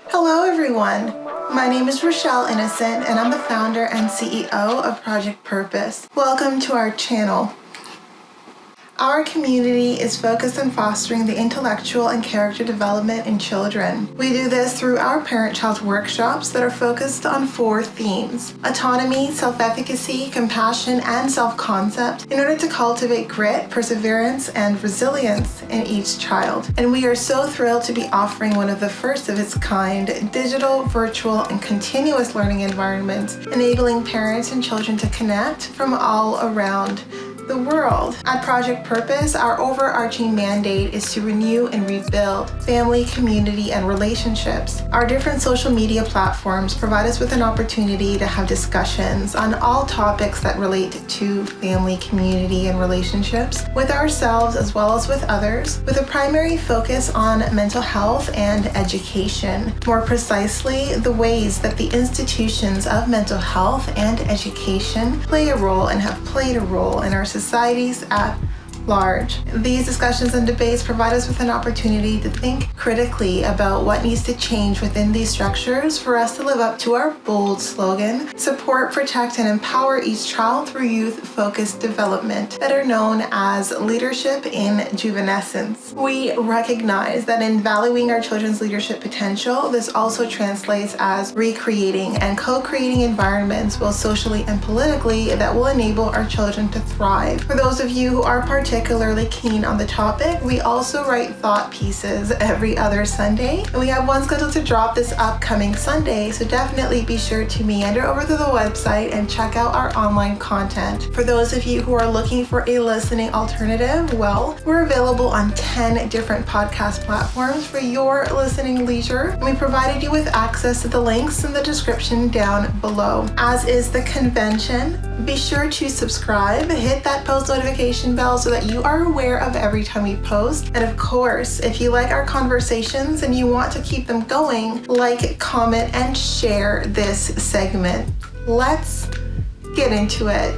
Hello everyone, my name is Rochelle Innocent and I'm the founder and CEO of Project Purpose. Welcome to our channel. Our community is focused on fostering the intellectual and character development in children. We do this through our parent-child workshops that are focused on 4 themes: autonomy, self-efficacy, compassion, and self-concept, in order to cultivate grit, perseverance, and resilience in each child. And we are so thrilled to be offering one of the first of its kind digital, virtual, and continuous learning environments, enabling parents and children to connect from all around the world. At Project Purpose, our overarching mandate is to renew and rebuild family, community, and relationships. Our different social media platforms provide us with an opportunity to have discussions on all topics that relate to family, community, and relationships with ourselves as well as with others, with a primary focus on mental health and education. More precisely, the ways that the institutions of mental health and education play a role and have played a role in our societies at large. These discussions and debates provide us with an opportunity to think critically about what needs to change within these structures for us to live up to our bold slogan, support, protect, and empower each child through youth-focused development, better known as leadership in juvenescence. We recognize that in valuing our children's leadership potential, this also translates as recreating and co-creating environments, both socially and politically, that will enable our children to thrive. For those of you who are particularly keen on the topic, we also write thought pieces every other Sunday, and we have one scheduled to drop this upcoming Sunday, so definitely be sure to meander over to the website and check out our online content. For those of you who are looking for a listening alternative, well, we're available on 10 different podcast platforms for your listening leisure, and we provided you with access to the links in the description down below. As is the convention, be sure to subscribe, hit that post notification bell so that you are aware of every time we post. And of course, if you like our conversations and you want to keep them going, like, comment, and share this segment. Let's get into it.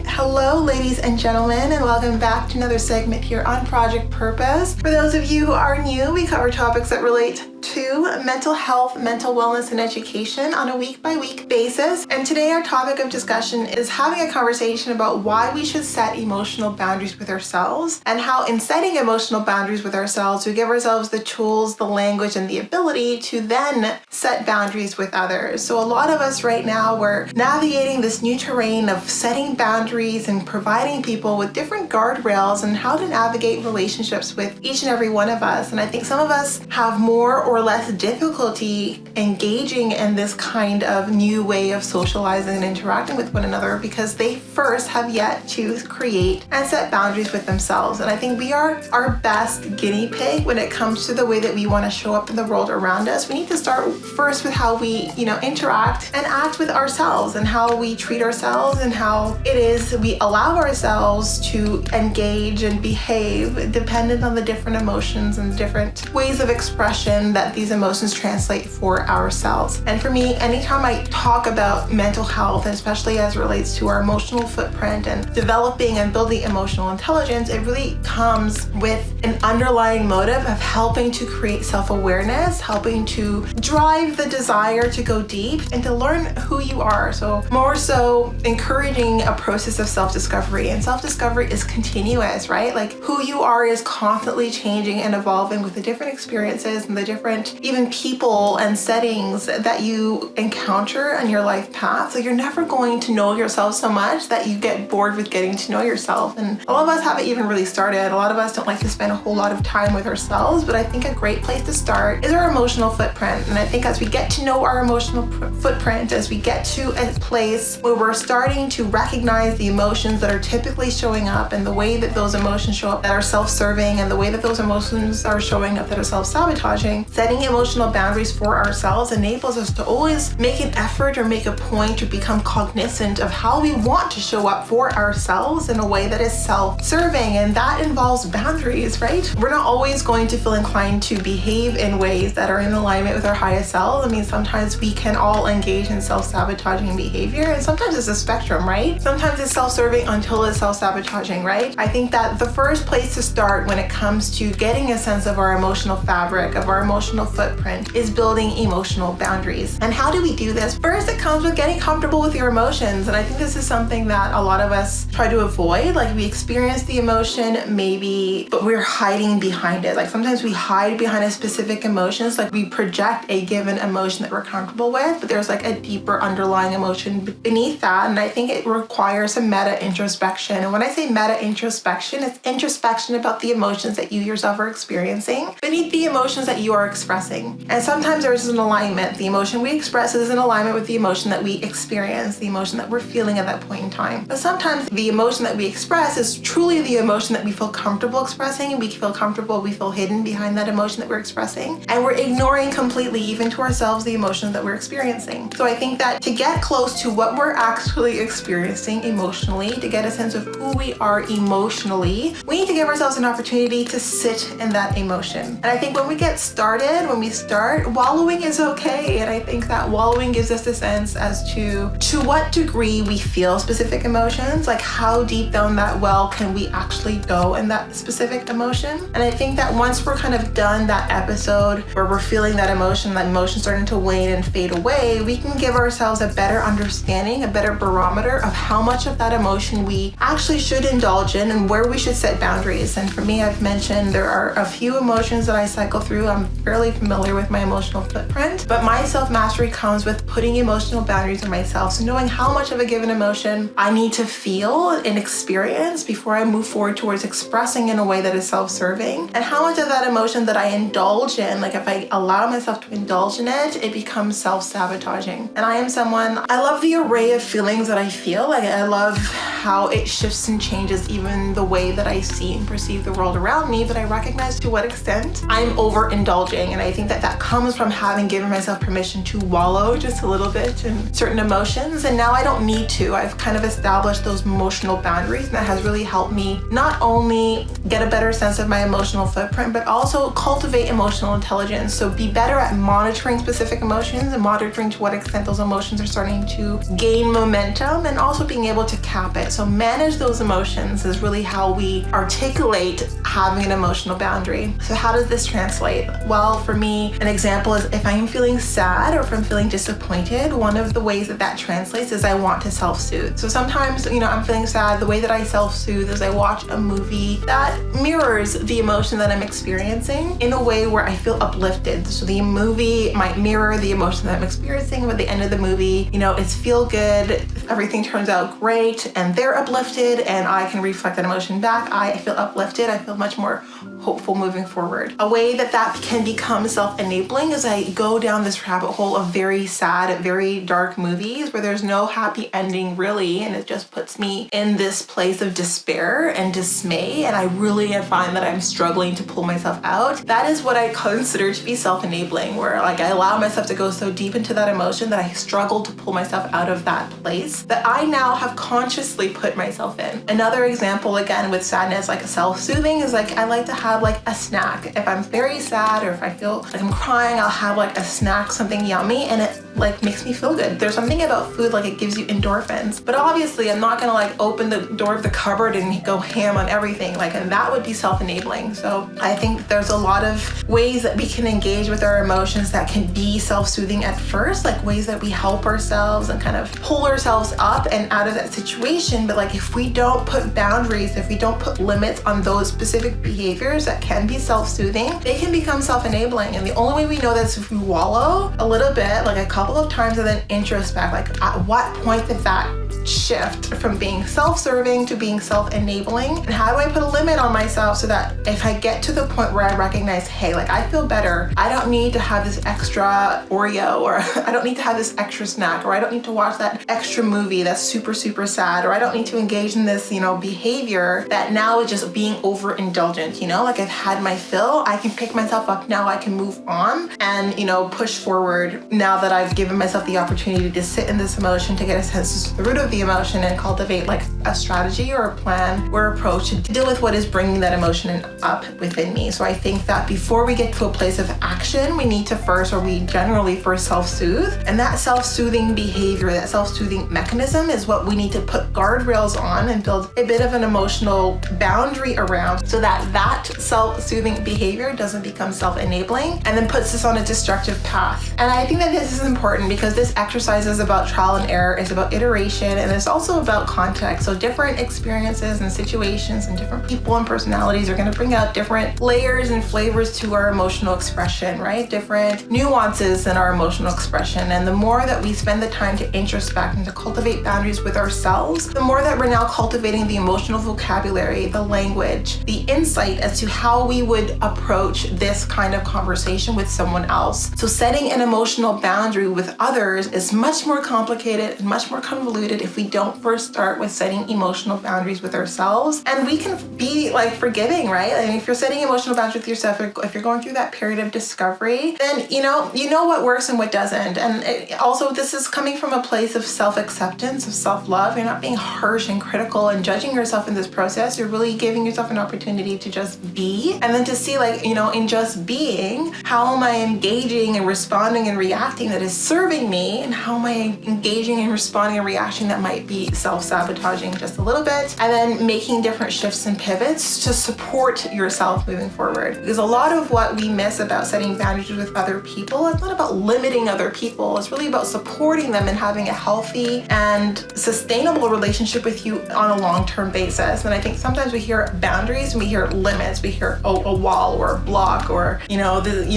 Hello, ladies and gentlemen, and welcome back to another segment here on Project Purpose. For those of you who are new, we cover topics that relate to mental health, mental wellness, and education on a week-by-week basis. And today our topic of discussion is having a conversation about why we should set emotional boundaries with ourselves, and how in setting emotional boundaries with ourselves, we give ourselves the tools, the language, and the ability to then set boundaries with others. So a lot of us right now, we're navigating this new terrain of setting boundaries and providing people with different guardrails and how to navigate relationships with each and every one of us. And I think some of us have more or less difficulty engaging in this kind of new way of socializing and interacting with one another because they first have yet to create and set boundaries with themselves. And I think we are our best guinea pig when it comes to the way that we want to show up in the world around us. We need to start first with how we, interact and act with ourselves, and how we treat ourselves, and how it is we allow ourselves to engage and behave dependent on the different emotions and different ways of expression that these emotions translate for ourselves. And for me, anytime I talk about mental health, and especially as it relates to our emotional footprint and developing and building emotional intelligence, it really comes with an underlying motive of helping to create self-awareness, helping to drive the desire to go deep and to learn who you are. So more so encouraging a process of self-discovery. And self-discovery is continuous, right? Like who you are is constantly changing and evolving with the different experiences and the different even people and settings that you encounter on your life path. So you're never going to know yourself so much that you get bored with getting to know yourself. And a lot of us haven't even really started. A lot of us don't like to spend a whole lot of time with ourselves, but I think a great place to start is our emotional footprint. And I think as we get to know our emotional footprint, as we get to a place where we're starting to recognize the emotions that are typically showing up and the way that those emotions show up that are self-serving and the way that those emotions are showing up that are self-sabotaging, setting emotional boundaries for ourselves enables us to always make an effort or make a point to become cognizant of how we want to show up for ourselves in a way that is self-serving, and that involves boundaries, right? We're not always going to feel inclined to behave in ways that are in alignment with our highest self. I mean, sometimes we can all engage in self-sabotaging behavior, and sometimes it's a spectrum, right? Sometimes it's self-serving until it's self-sabotaging, right? I think that the first place to start when it comes to getting a sense of our emotional fabric, of our emotional footprint, is building emotional boundaries. And how do we do this? First, it comes with getting comfortable with your emotions. And I think this is something that a lot of us try to avoid. Like, we experience the emotion maybe, but we're hiding behind it. Like, sometimes we hide behind a specific emotions. Like, we project a given emotion that we're comfortable with, but there's like a deeper underlying emotion beneath that. And I think it requires some meta introspection. And when I say meta introspection, it's introspection about the emotions that you yourself are experiencing beneath the emotions that you are expressing. And sometimes there's an alignment. The emotion we express is in alignment with the emotion that we experience, the emotion that we're feeling at that point in time. But sometimes the emotion that we express is truly the emotion that we feel comfortable expressing, and we feel hidden behind that emotion that we're expressing. And we're ignoring completely, even to ourselves, the emotions that we're experiencing. So I think that to get close to what we're actually experiencing emotionally, to get a sense of who we are emotionally, we need to give ourselves an opportunity to sit in that emotion. And I think when we get started, when we start, wallowing is okay. And I think that wallowing gives us a sense as to what degree we feel specific emotions, like how deep down that well can we actually go in that specific emotion. And I think that once we're kind of done that episode where we're feeling that emotion starting to wane and fade away, we can give ourselves a better understanding, a better barometer of how much of that emotion we actually should indulge in and where we should set boundaries. And for me, I've mentioned there are a few emotions that I cycle through. I'm fairly familiar with my emotional footprint, but my self-mastery comes with putting emotional boundaries in myself. So knowing how much of a given emotion I need to feel and experience before I move forward towards expressing in a way that is self-serving, and how much of that emotion that I indulge in, like if I allow myself to indulge in it, it becomes self-sabotaging. And I am someone, I love the array of feelings that I feel. Like, I love how it shifts and changes even the way that I see and perceive the world around me, but I recognize to what extent I'm overindulging. And I think that that comes from having given myself permission to wallow just a little bit in certain emotions. And now I don't need to. I've kind of established those emotional boundaries, and that has really helped me not only get a better sense of my emotional footprint, but also cultivate emotional intelligence. So be better at monitoring specific emotions and monitoring to what extent those emotions are starting to gain momentum, and also being able to cap it. So manage those emotions is really how we articulate having an emotional boundary. So how does this translate? Well, for me, an example is if I'm feeling sad or if I'm feeling disappointed, one of the ways that that translates is I want to self-soothe. So sometimes, I'm feeling sad. The way that I self-soothe is I watch a movie that mirrors the emotion that I'm experiencing in a way where I feel uplifted. So the movie might mirror the emotion that I'm experiencing, but at the end of the movie, it's feel good, everything turns out great, and they're uplifted, and I can reflect that emotion back. I feel uplifted. I feel much more hopeful moving forward. A way that that can become self-enabling is I go down this rabbit hole of very sad, very dark movies where there's no happy ending really, and it just puts me in this place of despair and dismay, and I really find that I'm struggling to pull myself out. That is what I consider to be self-enabling, where like I allow myself to go so deep into that emotion that I struggle to pull myself out of that place that I now have consciously put myself in. Another example, again, with sadness, like self-soothing, is like I like to have like a snack. If I'm very sad or if I feel like I'm crying, I'll have like a snack, something yummy, and it like makes me feel good. There's something about food, like it gives you endorphins. But obviously I'm not gonna like open the door of the cupboard and go ham on everything, and that would be self-enabling. So I think there's a lot of ways that we can engage with our emotions that can be self-soothing at first, like ways that we help ourselves and kind of pull ourselves up and out of that situation. But like if we don't put boundaries, if we don't put limits on those specific behaviors that can be self-soothing, they can become self-enabling. And the only way we know that is if we wallow a little bit, like a couple of times, and then introspect, like at what point did that shift from being self-serving to being self-enabling? And how do I put a limit on myself so that if I get to the point where I recognize, hey, like I feel better, I don't need to have this extra Oreo, or I don't need to have this extra snack, or I don't need to watch that extra movie that's super, super sad, or I don't need to engage in this, behavior that now is just being overindulgent, like I've had my fill, I can pick myself up now, I can move on and, push forward now that I've given myself the opportunity to sit in this emotion, to get a sense of the root of the emotion and cultivate like a strategy or a plan or approach to deal with what is bringing that emotion up within me. So I think that before we get to a place of action, we need to we generally first self-soothe. And that self-soothing behavior, that self-soothing mechanism is what we need to put guardrails on and build a bit of an emotional boundary around, so that that self-soothing behavior doesn't become self-enabling and then puts us on a destructive path. And I think that this is important because this exercise is about trial and error, it's about iteration, and it's also about context. So different experiences and situations and different people and personalities are going to bring out different layers and flavors to our emotional expression, right? Different nuances in our emotional expression. And the more that we spend the time to introspect and to cultivate boundaries with ourselves, the more that we're now cultivating the emotional vocabulary, the language, the insight as to how we would approach this kind of conversation with someone else. So setting an emotional boundary with others is much more complicated and much more convoluted if we don't first start with setting emotional boundaries with ourselves. And we can be like forgiving, right? I mean, if you're setting emotional boundaries with yourself, if you're going through that period of discovery, then you know what works and what doesn't. And also this is coming from a place of self-acceptance, of self-love. You're not being harsh and critical and judging yourself in this process. You're really giving yourself an opportunity to just be, and then to see in just being, how am I engaging and responding and reacting that is serving me, and how am I engaging and responding and reacting that might be self-sabotaging just a little bit, and then making different shifts and pivots to support yourself moving forward. Because a lot of what we miss about setting boundaries with other people, it's not about limiting other people, it's really about supporting them and having a healthy and sustainable relationship with you on a long-term basis. And I think sometimes we hear boundaries and we hear limits, we hear a wall or a block, or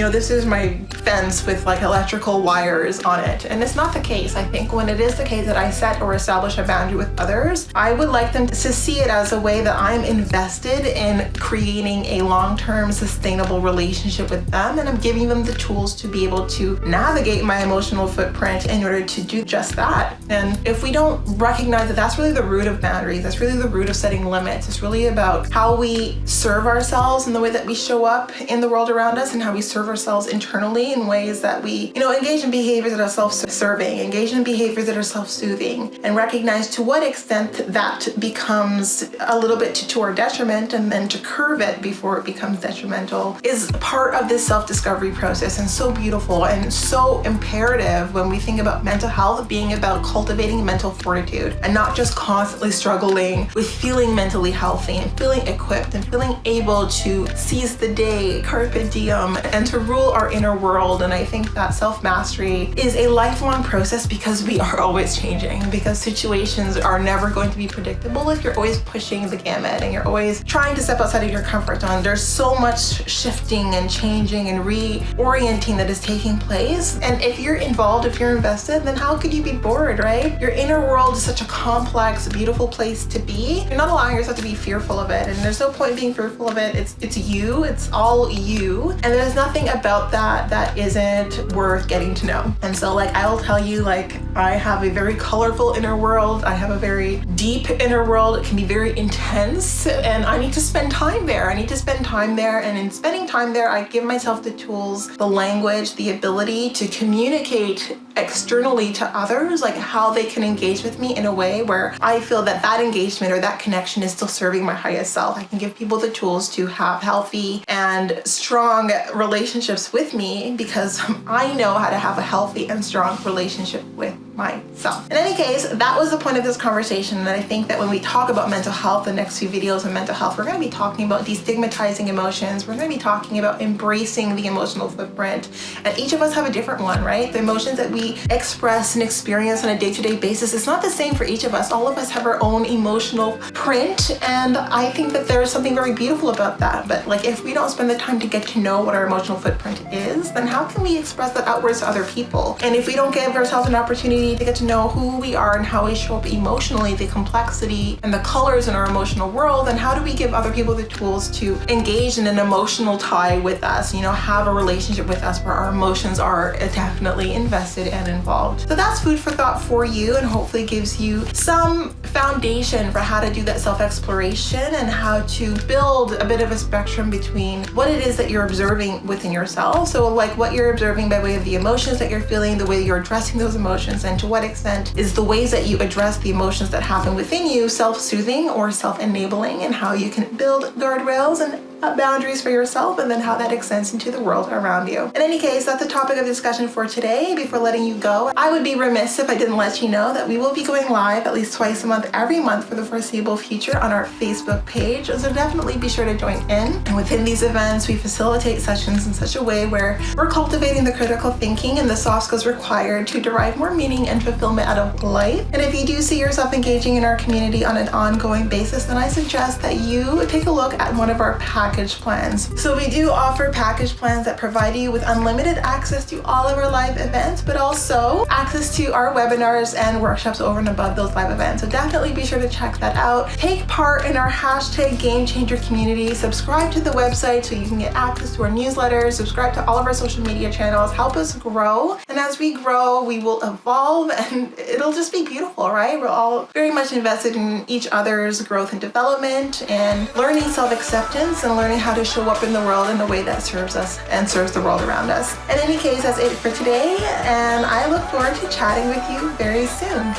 this is my fence with like electrical wires on it. And it's not the case. I think when it is the case that I set or establish a boundary with others, I would like them to see it as a way that I'm invested in creating a long-term sustainable relationship with them, and I'm giving them the tools to be able to navigate my emotional footprint in order to do just that. And if we don't recognize that that's really the root of boundaries, that's really the root of setting limits, it's really about how we serve ourselves and the way that we show up in the world around us, and how we serve ourselves internally in ways that we, engage in behaviors that are self-serving, engage in behaviors that are self-soothing, and recognize to what extent that becomes a little bit to our detriment, and then to curve it before it becomes detrimental is part of this self-discovery process, and so beautiful and so imperative when we think about mental health being about cultivating mental fortitude and not just constantly struggling with feeling mentally healthy and feeling equipped and feeling able to seize the day, carpe diem, and to rule our inner world. And I think that self-mastery is a lifelong process because we are always changing, because situations are never going to be predictable if you're always pushing the gamut and you're always trying to step outside of your comfort zone. There's so much shifting and changing and reorienting that is taking place. And if you're involved, if you're invested, then how could you be bored, right? Your inner world is such a complex, beautiful place to be. You're not allowing yourself to be fearful of it. And there's no point in being fearful of it. It's you, it's all you. And there's nothing about that isn't worth getting to know. And so I'll tell you, I have a very colorful inner world. I have a very deep inner world. It can be very intense, and I need to spend time there. And in spending time there, I give myself the tools, the language, the ability to communicate externally to others, how they can engage with me in a way where I feel that engagement or that connection is still serving my highest self. I can give people the tools to have healthy and strong relationships with me because I know how to have a healthy and strong relationship with myself. In any case, that was the point of this conversation. And I think that when we talk about mental health, the next few videos on mental health, we're going to be talking about destigmatizing emotions. We're going to be talking about embracing the emotional footprint. And each of us have a different one, right? The emotions that we we express and experience on a day-to-day basis is not the same for each of us. All of us have our own emotional print, and I think that there's something very beautiful about that. But like, if we don't spend the time to get to know what our emotional footprint is, then how can we express that outwards to other people? And if we don't give ourselves an opportunity to get to know who we are and how we show up emotionally, the complexity and the colors in our emotional world, then how do we give other people the tools to engage in an emotional tie with us, have a relationship with us where our emotions are definitely invested and involved? So that's food for thought for you, and hopefully gives you some foundation for how to do that self-exploration and how to build a bit of a spectrum between what it is that you're observing within yourself. So like what you're observing by way of the emotions that you're feeling, the way you're addressing those emotions, and to what extent is the ways that you address the emotions that happen within you self-soothing or self-enabling, and how you can build guardrails and boundaries for yourself, and then how that extends into the world around you. In any case, that's the topic of discussion for today. Before letting you go, I would be remiss if I didn't let you know that we will be going live at least twice a month, every month for the foreseeable future on our Facebook page. So definitely be sure to join in. And within these events, we facilitate sessions in such a way where we're cultivating the critical thinking and the soft skills required to derive more meaning and fulfillment out of life. And if you do see yourself engaging in our community on an ongoing basis, then I suggest that you take a look at one of our package plans. So we do offer package plans that provide you with unlimited access to all of our live events, but also access to our webinars and workshops over and above those live events. So definitely be sure to check that out. Take part in our hashtag Game Changer community. Subscribe to the website so you can get access to our newsletters. Subscribe to all of our social media channels. Help us grow. And as we grow, we will evolve, and it'll just be beautiful, right? We're all very much invested in each other's growth and development, and learning self-acceptance, and learning how to show up in the world in a way that serves us and serves the world around us. In any case, that's it for today, and I look forward to chatting with you very soon.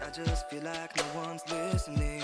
I just feel like no one's listening.